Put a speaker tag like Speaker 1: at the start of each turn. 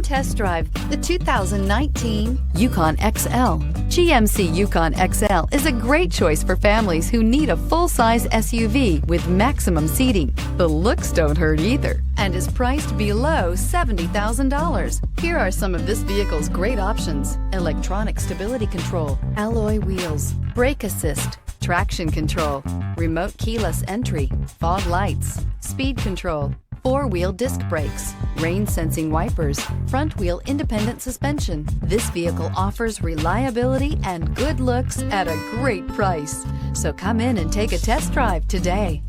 Speaker 1: Come test drive the 2019 Yukon XL. GMC Yukon XL is a great choice for families who need a full-size SUV with maximum seating. The looks don't hurt either and is priced below $70,000. Here are some of this vehicle's great options: electronic stability control, alloy wheels, brake assist, traction control, remote keyless entry, fog lights, speed control, four-wheel disc brakes, rain-sensing wipers, front-wheel independent suspension. This vehicle offers reliability and good looks at a great price. So come in and take a test drive today.